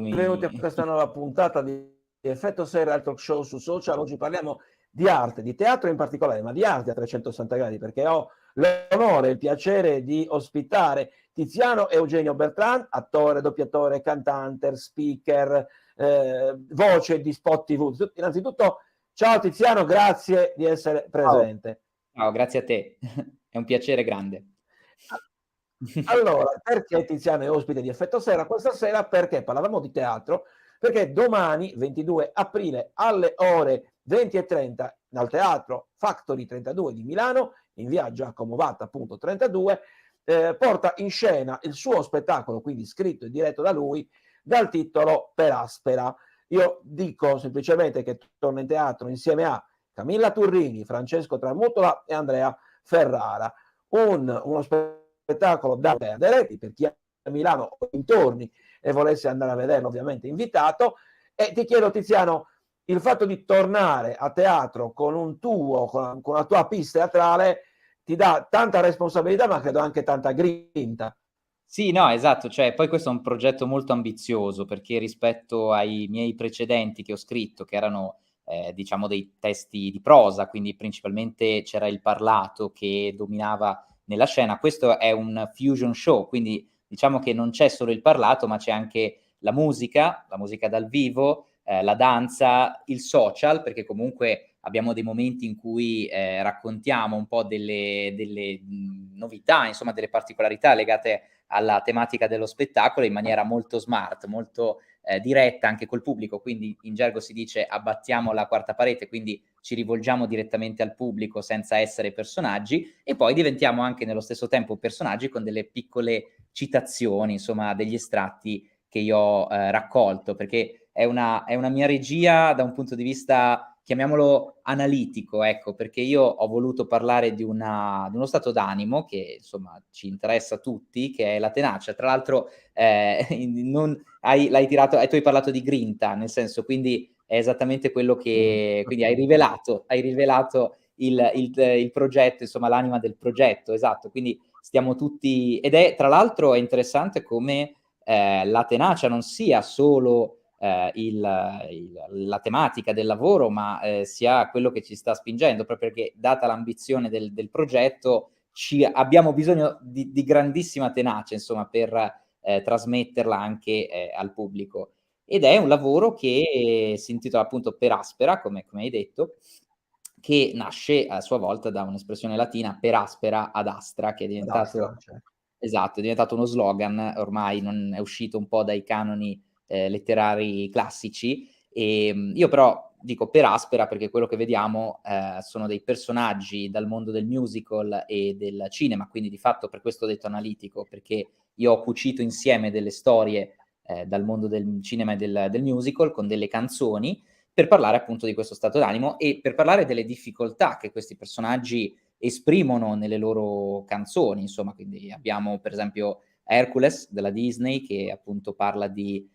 Benvenuti a Eccomi. questa nuova puntata di Effetto Serra, il talk show su social. Oggi parliamo di arte, di teatro in particolare, ma di arte a 360 gradi, perché ho l'onore e il piacere di ospitare Tiziano Eugenio Bertrand, attore, doppiatore, cantante, speaker, voce di spot TV. Innanzitutto, ciao Tiziano, grazie di essere Ciao. presente. Ciao, grazie a te. È un piacere grande. Allora, perché Tiziano è ospite di Effetto Sera questa sera? Perché parlavamo di teatro, perché domani, 22 aprile, alle ore 20:30, dal Teatro Factory 32 di Milano, in via Giacomo Vatta, appunto 32, porta in scena il suo spettacolo, quindi scritto e diretto da lui, dal titolo Per Aspera. Io dico semplicemente che torna in teatro insieme a Camilla Turrini, Francesco Tramutola e Andrea Ferrara. Uno spettacolo da perdere, per chi è a Milano o dintorni e volesse andare a vederlo, ovviamente invitato. E ti chiedo, Tiziano, il fatto di tornare a teatro con un tuo, con la tua pista teatrale, ti dà tanta responsabilità, ma credo anche tanta grinta. Sì, no, esatto, cioè poi questo è un progetto molto ambizioso perché rispetto ai miei precedenti che ho scritto, che erano diciamo dei testi di prosa, quindi principalmente c'era il parlato che dominava nella scena, questo è un fusion show, quindi diciamo che non c'è solo il parlato, ma c'è anche la musica dal vivo, la danza, il social, perché comunque abbiamo dei momenti in cui raccontiamo un po' delle novità, insomma delle particolarità legate alla tematica dello spettacolo in maniera molto smart, molto diretta anche col pubblico, quindi in gergo si dice abbattiamo la quarta parete, quindi ci rivolgiamo direttamente al pubblico senza essere personaggi e poi diventiamo anche nello stesso tempo personaggi con delle piccole citazioni, insomma degli estratti che io ho raccolto, perché è una mia regia da un punto di vista, chiamiamolo analitico, ecco, perché io ho voluto parlare di uno stato d'animo che insomma ci interessa a tutti, che è la tenacia. Tra l'altro non, l'hai tirato, tu hai parlato di grinta, nel senso, quindi è esattamente quello che, quindi hai rivelato il progetto, insomma l'anima del progetto, esatto, quindi stiamo tutti, ed è tra l'altro è interessante come la tenacia non sia solo la tematica del lavoro, ma sia quello che ci sta spingendo, proprio perché data l'ambizione del progetto abbiamo bisogno di grandissima tenacia, insomma, per trasmetterla anche al pubblico. Ed è un lavoro che si intitola appunto Per Aspera, come hai detto, che nasce a sua volta da un'espressione latina per aspera ad astra, che è Ad Astra, diventato, cioè. esatto, è diventato uno slogan, ormai non è uscito un po' dai canoni letterari classici. Io però dico per aspera perché quello che vediamo sono dei personaggi dal mondo del musical e del cinema, quindi di fatto per questo ho detto analitico, perché io ho cucito insieme delle storie dal mondo del cinema e del musical con delle canzoni per parlare appunto di questo stato d'animo e per parlare delle difficoltà che questi personaggi esprimono nelle loro canzoni, insomma, quindi abbiamo per esempio Hercules della Disney che appunto parla di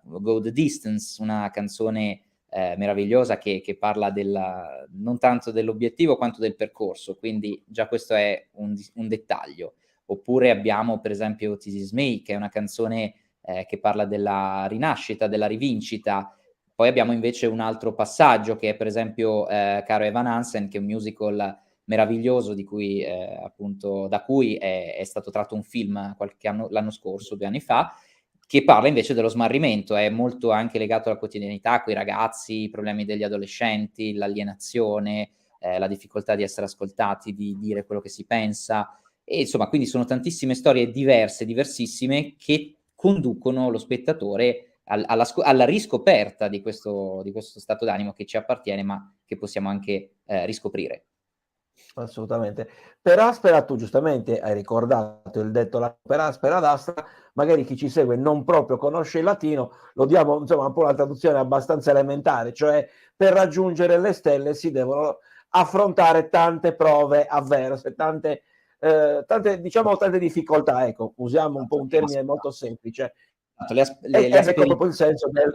Go the Distance, una canzone meravigliosa che parla non tanto dell'obiettivo quanto del percorso, quindi già questo è un dettaglio. Oppure abbiamo per esempio This Is Me, che è una canzone che parla della rinascita, della rivincita. Poi abbiamo invece un altro passaggio che è per esempio Caro Evan Hansen, che è un musical meraviglioso di cui appunto da cui è stato tratto un film l'anno scorso, 2 anni fa, che parla invece dello smarrimento, è molto anche legato alla quotidianità, coi ragazzi, i problemi degli adolescenti, l'alienazione, la difficoltà di essere ascoltati, di dire quello che si pensa. E insomma, quindi sono tantissime storie diverse, diversissime, che conducono lo spettatore alla riscoperta di questo stato d'animo che ci appartiene, ma che possiamo anche riscoprire. Assolutamente. Per aspera tu giustamente hai ricordato il detto per aspera ad astra, magari chi ci segue non proprio conosce il latino, lo diamo insomma un po' una traduzione abbastanza elementare, cioè per raggiungere le stelle si devono affrontare tante prove avverse, tante diciamo tante difficoltà, ecco, usiamo un po' un termine molto semplice. Le Ed ecco proprio asperità. il senso del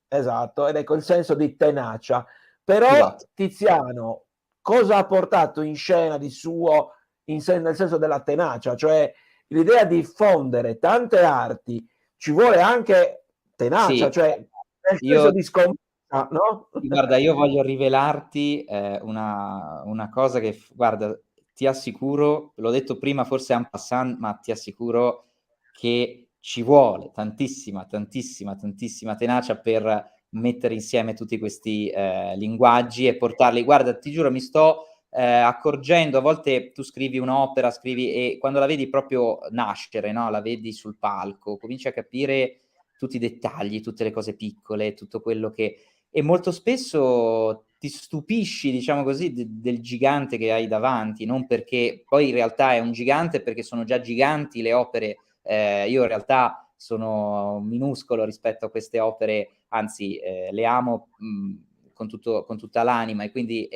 esatto, ed ecco il senso di tenacia. Però Esatto. Tiziano cosa ha portato in scena di suo nel senso della tenacia? Cioè l'idea di fondere tante arti ci vuole anche tenacia, Sì, cioè nel senso io di scommessa, no? guarda, io voglio rivelarti una cosa che, guarda, ti assicuro, l'ho detto prima forse en passant, ma ti assicuro che ci vuole tantissima, tantissima, tantissima tenacia per mettere insieme tutti questi linguaggi e portarli. Guarda, ti giuro, mi sto accorgendo, a volte tu scrivi un'opera, scrivi e quando la vedi proprio nascere, no? La vedi sul palco, cominci a capire tutti i dettagli, tutte le cose piccole, tutto quello che e molto spesso ti stupisci, diciamo così, del gigante che hai davanti, non perché poi in realtà è un gigante, perché sono già giganti le opere. Io in realtà sono minuscolo rispetto a queste opere, anzi le amo con tutta l'anima e quindi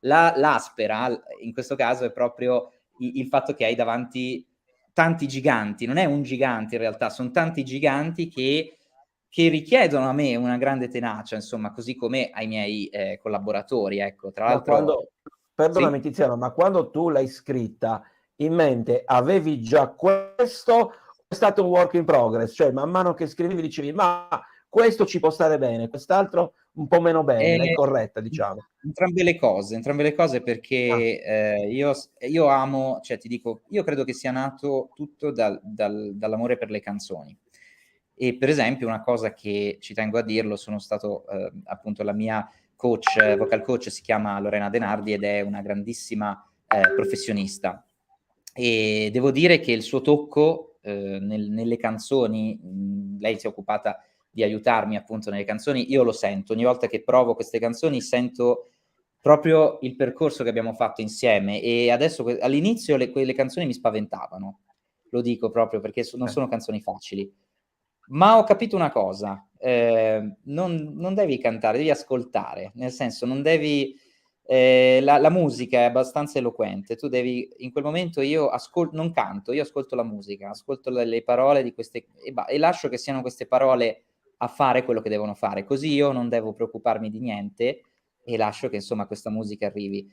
l'aspera in questo caso è proprio il fatto che hai davanti tanti giganti, non è un gigante in realtà, sono tanti giganti che richiedono a me una grande tenacia, insomma, così come ai miei collaboratori, ecco. Tra Ma l'altro, quando, perdonami sì? Tiziano, ma quando tu l'hai scritta in mente avevi già questo o è stato un work in progress? Cioè man mano che scrivevi dicevi ma questo ci può stare bene, quest'altro un po' meno bene, l'hai Eh, corretta diciamo. entrambe le cose Ah, perché io amo, cioè ti dico, io credo che sia nato tutto dall'amore per le canzoni. E per esempio una cosa che ci tengo a dirlo, sono stato appunto la mia coach, vocal coach si chiama Lorena Denardi ed è una grandissima professionista. E devo dire che il suo tocco nelle canzoni, lei si è occupata di aiutarmi appunto nelle canzoni, io lo sento, ogni volta che provo queste canzoni sento proprio il percorso che abbiamo fatto insieme e adesso all'inizio quelle canzoni mi spaventavano, lo dico proprio perché non sono canzoni facili, ma ho capito una cosa, non devi cantare, devi ascoltare, nel senso non devi la musica è abbastanza eloquente, tu devi in quel momento io non canto, io ascolto la musica, ascolto le parole di queste e lascio che siano queste parole a fare quello che devono fare, così io non devo preoccuparmi di niente e lascio che insomma questa musica arrivi.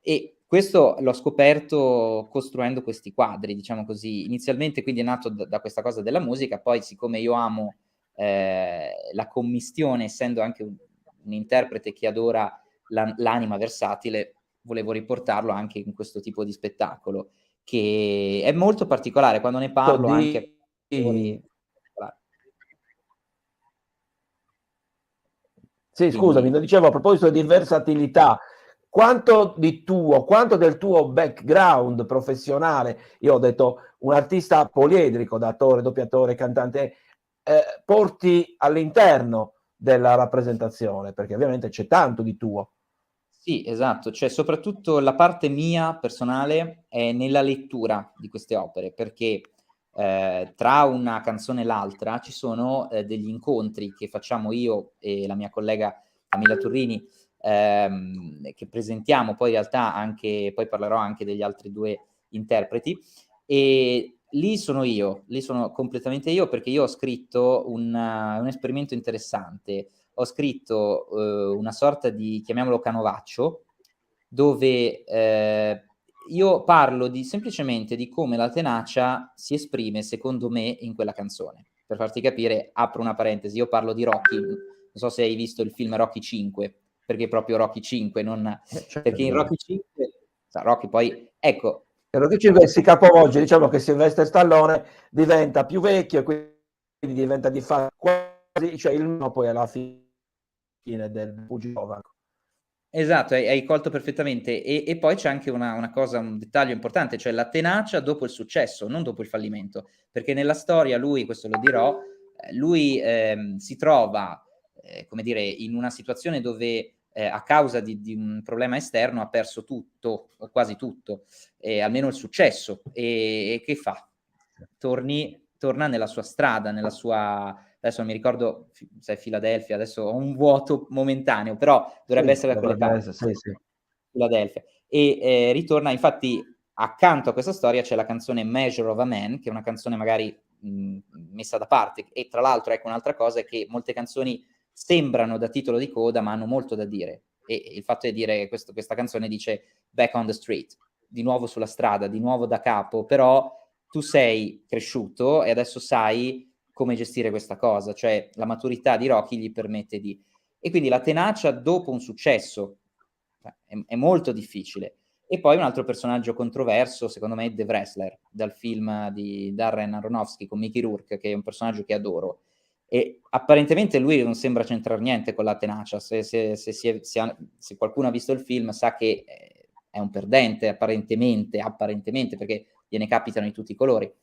E questo l'ho scoperto costruendo questi quadri, diciamo così. Inizialmente quindi è nato da questa cosa della musica, poi siccome io amo la commistione, essendo anche un interprete che adora l'anima versatile, volevo riportarlo anche in questo tipo di spettacolo, che è molto particolare. Quando ne parlo anche a di, attori, sì, scusami, quindi lo dicevo a proposito di versatilità, quanto del tuo background professionale, io ho detto un artista poliedrico, da attore, doppiatore, cantante, porti all'interno della rappresentazione, perché ovviamente c'è tanto di tuo. sì, esatto, cioè soprattutto la parte mia personale è nella lettura di queste opere, perché tra una canzone e l'altra ci sono degli incontri che facciamo io e la mia collega Camilla Turrini, che presentiamo poi in realtà anche, poi parlerò anche degli altri due interpreti, e lì sono completamente io perché io ho scritto un esperimento interessante, ho scritto una sorta di, chiamiamolo canovaccio, dove io parlo semplicemente di come la tenacia si esprime, secondo me, in quella canzone. Per farti capire, apro una parentesi, io parlo di Rocky, non so se hai visto il film Rocky 5, perché proprio Rocky 5, non... perché in Certo. Rocky 5, Rocky poi, ecco, Credo che ci si capovolge, diciamo che Sylvester Stallone diventa più vecchio e quindi diventa di fatto quasi, cioè il no poi alla fine del pugile. esatto, hai colto perfettamente. E poi c'è anche una cosa, un dettaglio importante, cioè la tenacia dopo il successo, non dopo il fallimento. Perché nella storia lui, questo lo dirò, lui si trova, come dire, in una situazione dove a causa di un problema esterno ha perso tutto, o quasi tutto, almeno il successo. E che fa? Torna nella sua strada, nella sua adesso non mi ricordo se è Philadelphia, adesso ho un vuoto momentaneo, però dovrebbe Sì, essere da quelle dovrebbe parti, essere, sì, sì. Philadelphia. E ritorna, infatti, accanto a questa storia c'è la canzone Measure of a Man, che è una canzone magari messa da parte, e tra l'altro ecco un'altra cosa è che molte canzoni sembrano da titolo di coda, ma hanno molto da dire. E il fatto è dire, questa canzone dice Back on the Street, di nuovo sulla strada, di nuovo da capo, però tu sei cresciuto e adesso sai come gestire questa cosa, cioè la maturità di Rocky gli permette di... E quindi la tenacia dopo un successo è molto difficile. E poi un altro personaggio controverso, secondo me, è The Wrestler, dal film di Darren Aronofsky con Mickey Rourke, che è un personaggio che adoro. E apparentemente lui non sembra c'entrare niente con la tenacia. Se qualcuno ha visto il film sa che è un perdente, apparentemente, perché gliene capitano di tutti i colori.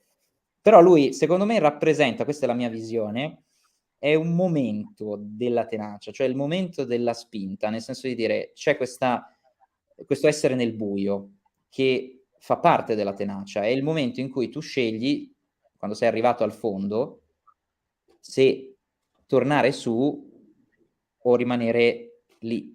Però lui, secondo me, rappresenta, questa è la mia visione, è un momento della tenacia, cioè il momento della spinta, nel senso di dire c'è questo essere nel buio che fa parte della tenacia, è il momento in cui tu scegli, quando sei arrivato al fondo, se tornare su o rimanere lì.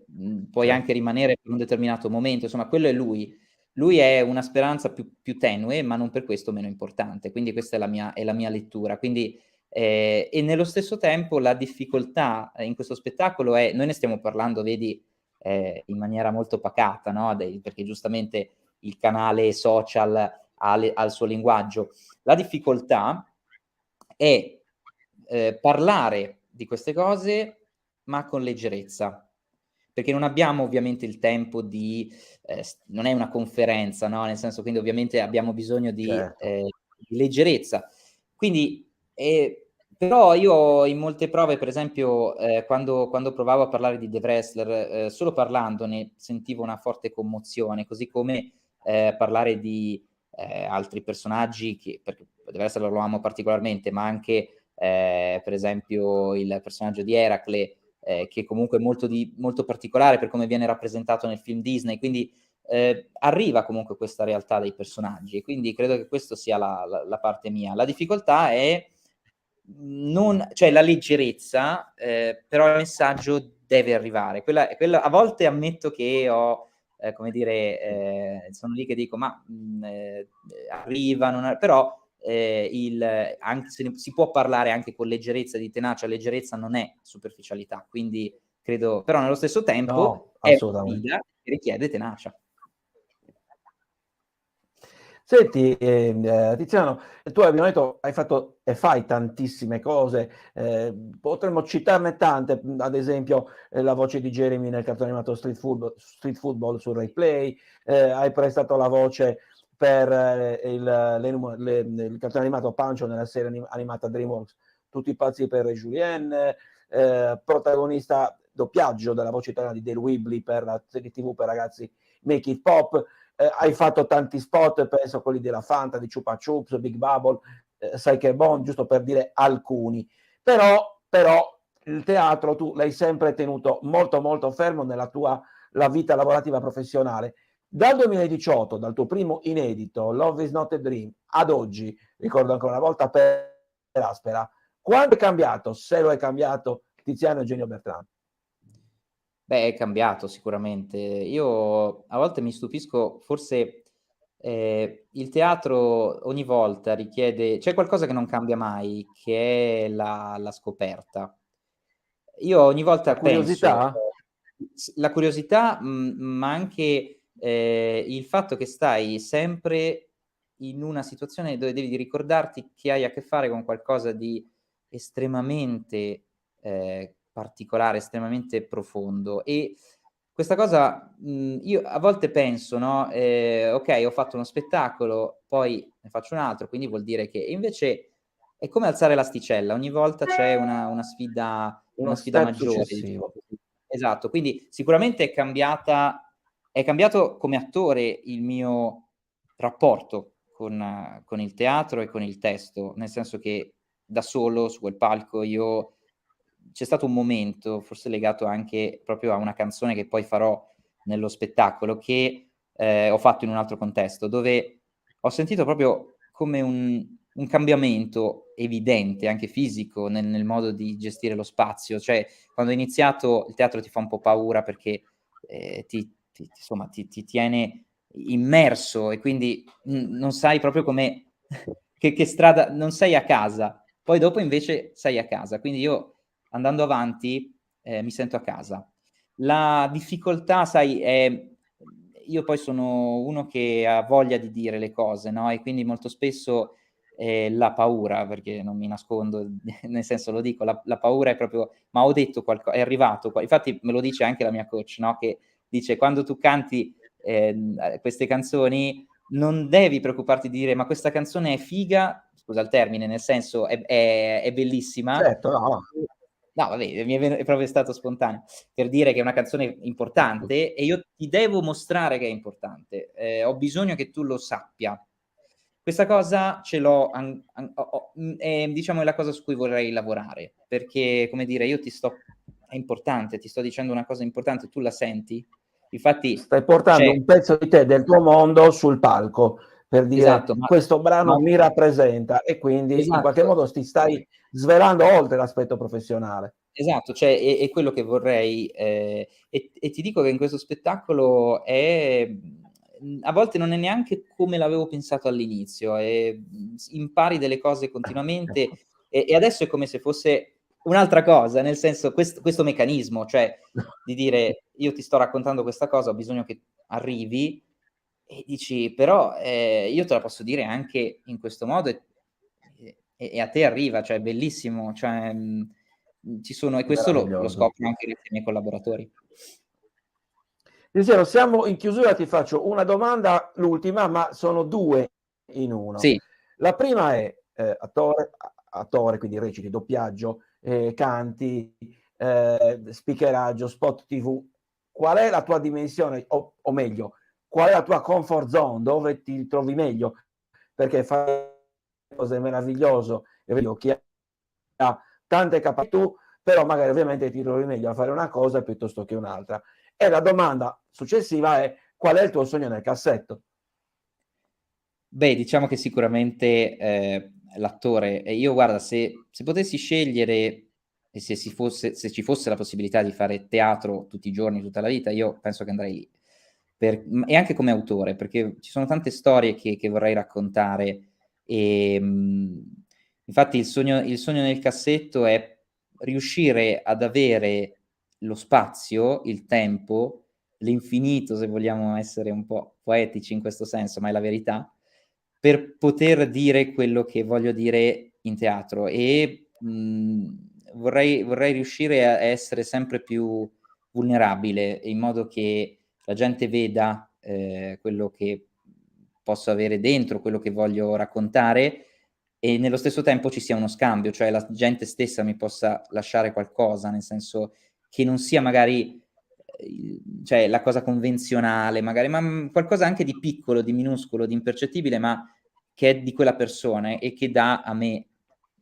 Puoi anche rimanere per un determinato momento, insomma, quello è lui. Lui è una speranza più tenue, ma non per questo meno importante. Quindi questa è la mia lettura. Quindi, e nello stesso tempo la difficoltà in questo spettacolo è, noi ne stiamo parlando, vedi, in maniera molto pacata, no? Perché giustamente il canale social ha il suo linguaggio. La difficoltà è parlare di queste cose, ma con leggerezza, perché non abbiamo ovviamente il tempo non è una conferenza, no? Nel senso, quindi ovviamente abbiamo bisogno Certo. di leggerezza. Quindi, però io in molte prove, per esempio, quando provavo a parlare di The Wrestler, solo parlandone sentivo una forte commozione, così come parlare di altri personaggi, perché The Wrestler lo amo particolarmente, ma anche per esempio il personaggio di Eracle, che comunque è molto particolare per come viene rappresentato nel film Disney, quindi arriva comunque questa realtà dei personaggi, e quindi credo che questo sia la parte mia. La difficoltà è cioè la leggerezza, però il messaggio deve arrivare. Quella, a volte ammetto che come dire, sono lì che dico, ma arriva, però anche se si può parlare anche con leggerezza di tenacia, leggerezza non è superficialità, quindi credo, però nello stesso tempo No, è una assolutamente. sfida che richiede tenacia. Senti, Tiziano, tu abbiamo detto hai fatto e fai tantissime cose, potremmo citarne tante, ad esempio la voce di Jeremy nel cartone animato Street Football su Rai Play, hai prestato la voce per il cartone animato Pancho nella serie animata DreamWorks, Tutti pazzi per Julien, protagonista doppiaggio della voce italiana di Dale Whibley per la serie TV per ragazzi Make It Pop. Hai fatto tanti spot, penso a quelli della Fanta, di Chupa Chups, Big Bubble, Psyche Bond, giusto per dire alcuni. Però il teatro tu l'hai sempre tenuto molto molto fermo nella tua la vita lavorativa professionale. Dal 2018, dal tuo primo inedito, Love is not a Dream, ad oggi, ricordo ancora una volta per Aspera, quanto è cambiato, se lo è cambiato, Tiziano Eugenio Bertrand? Beh, è cambiato sicuramente. Io a volte mi stupisco, forse il teatro ogni volta richiede, c'è qualcosa che non cambia mai, che è la scoperta. Io ogni La volta penso, curiosità? la curiosità, ma anche il fatto che stai sempre in una situazione dove devi ricordarti che hai a che fare con qualcosa di estremamente particolare, estremamente profondo. E questa cosa, io a volte penso, no, ok, ho fatto uno spettacolo, poi ne faccio un altro, quindi vuol dire che... E invece è come alzare l'asticella, ogni volta c'è una Uno sfida step maggiore, diciamo successivo. così. Esatto, quindi sicuramente è cambiato come attore il mio rapporto con il teatro e con il testo, nel senso che da solo su quel palco c'è stato un momento, forse legato anche proprio a una canzone che poi farò nello spettacolo, che ho fatto in un altro contesto, dove ho sentito proprio come un cambiamento evidente, anche fisico, nel modo di gestire lo spazio. Cioè, quando ho iniziato, il teatro ti fa un po' paura perché insomma, ti tiene immerso, e quindi non sai proprio come che strada, non sei a casa. Poi dopo invece sei a casa. Quindi io, andando avanti, mi sento a casa. La difficoltà, sai, è... Io poi sono uno che ha voglia di dire le cose, no? E quindi molto spesso la paura, perché non mi nascondo, nel senso lo dico, la paura è proprio, ma ho detto qualcosa, è arrivato, infatti me lo dice anche la mia coach, no? Che dice quando tu canti queste canzoni non devi preoccuparti di dire ma questa canzone è figa, scusa il termine, nel senso è bellissima. Certo, no. No, vabbè, è proprio stato spontaneo, per dire che è una canzone importante e io ti devo mostrare che è importante, ho bisogno che tu lo sappia. Questa cosa ce l'ho, diciamo è la cosa su cui vorrei lavorare, perché, come dire, è importante, ti sto dicendo una cosa importante, tu la senti? Infatti Stai portando c'è un pezzo di te, del tuo mondo, sul palco, per esatto, dire questo brano mi rappresenta, e quindi in qualche esatto. modo ti stai svelando oltre l'aspetto professionale. Esatto, cioè è quello che vorrei, e ti dico che in questo spettacolo a volte non è neanche come l'avevo pensato all'inizio, impari delle cose continuamente Ecco. e adesso è come se fosse un'altra cosa, nel senso questo meccanismo, cioè di dire: "Io ti sto raccontando questa cosa, ho bisogno che arrivi", e dici: "Però, io te la posso dire anche in questo modo e a te arriva", cioè è bellissimo, cioè, ci sono e questo lo Meraviglioso. scopro anche grazie ai miei collaboratori. Tiziano, siamo in chiusura, ti faccio una domanda, l'ultima, ma sono due in uno. Sì, La prima è attore, quindi reciti, doppiaggio, canti, speakeraggio, spot TV. Qual è la tua dimensione, o meglio, qual è la tua comfort zone, dove ti trovi meglio? Perché fai cose meravigliose, è vero, chi ha tante capacità, però magari ovviamente ti trovi meglio a fare una cosa piuttosto che un'altra. E la domanda successiva è: qual è il tuo sogno nel cassetto? beh, diciamo che sicuramente, l'attore e io guarda se potessi scegliere e se ci fosse la possibilità di fare teatro tutti i giorni, tutta la vita, io penso che andrei lì. E anche come autore, perché ci sono tante storie che vorrei raccontare, infatti il sogno nel cassetto è riuscire ad avere lo spazio, il tempo, l'infinito, se vogliamo essere un po' poetici in questo senso, ma è la verità, per poter dire quello che voglio dire in teatro e, vorrei riuscire a essere sempre più vulnerabile, in modo che la gente veda, quello che posso avere dentro, quello che voglio raccontare e nello stesso tempo ci sia uno scambio, cioè la gente stessa mi possa lasciare qualcosa, nel senso che non sia magari, cioè la cosa convenzionale magari, ma, qualcosa anche di piccolo, di minuscolo, di impercettibile, ma che è di quella persona e che dà a me,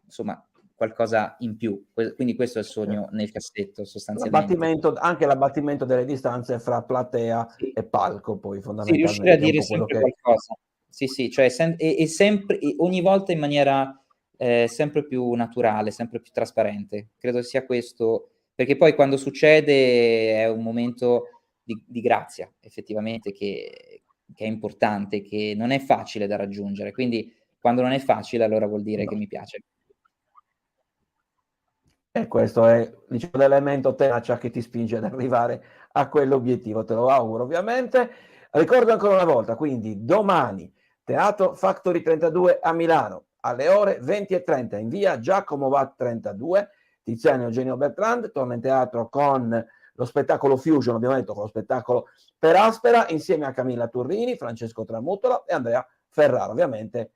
insomma, qualcosa in più. Quindi questo è il sogno nel cassetto sostanzialmente. Anche l'abbattimento delle distanze fra platea Sì. e palco, poi Sì, riuscire a fondamentalmente, che è un dire po' quello sempre che qualcosa. Sì, sì, cioè sempre e ogni volta in maniera, sempre più naturale, sempre più trasparente. Credo sia questo perché poi quando succede è un momento di grazia effettivamente che è importante, che non è facile da raggiungere. Quindi quando non è facile allora vuol dire che no. mi piace. E questo è, diciamo, l'elemento tenacia che ti spinge ad arrivare a quell'obiettivo. Te lo auguro, ovviamente. Ricordo ancora una volta, quindi domani, Teatro Factory 32 a Milano, alle ore 20:30, in via Giacomo Vat 32, Tiziano Eugenio Bertrand torna in teatro con lo spettacolo Fusion, abbiamo detto, con lo spettacolo Per Aspera, insieme a Camilla Turrini, Francesco Tramutola e Andrea Ferrara, ovviamente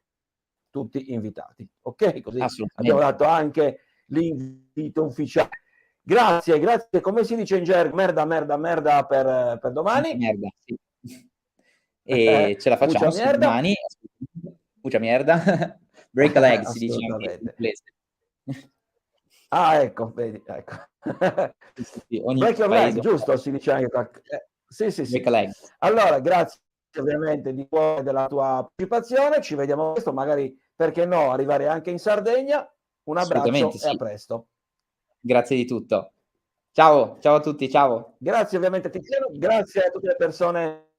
tutti invitati. Ok? Così abbiamo Assolutamente. dato anche l'invito ufficiale. Grazie, grazie. Come si dice in gergo? Merda, merda, merda per Tanta domani. merda, sì. E ce la Mucha facciamo su mierda. domani. Mucha mierda. Break a leg si dice anche in Assolutamente. inglese. Ah, ecco, vedi, ecco. Sì, sì, sì, ogni Break your leg, paese giusto? Si dice anche sì, sì, break sì. a leg. Allora, grazie ovviamente di cuore della tua partecipazione. Ci vediamo presto, magari, perché no, arrivare anche in Sardegna. Un Assolutamente abbraccio e a sì. presto. Grazie di tutto. Ciao, ciao a tutti, ciao. Grazie ovviamente Tiziano, grazie a tutte le persone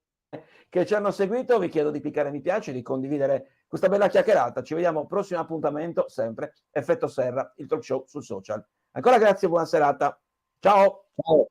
che ci hanno seguito, vi chiedo di cliccare mi piace, di condividere questa bella chiacchierata. Ci vediamo al prossimo appuntamento, sempre Effetto Serra, il talk show sul social. Ancora grazie, buona serata. Ciao. Ciao.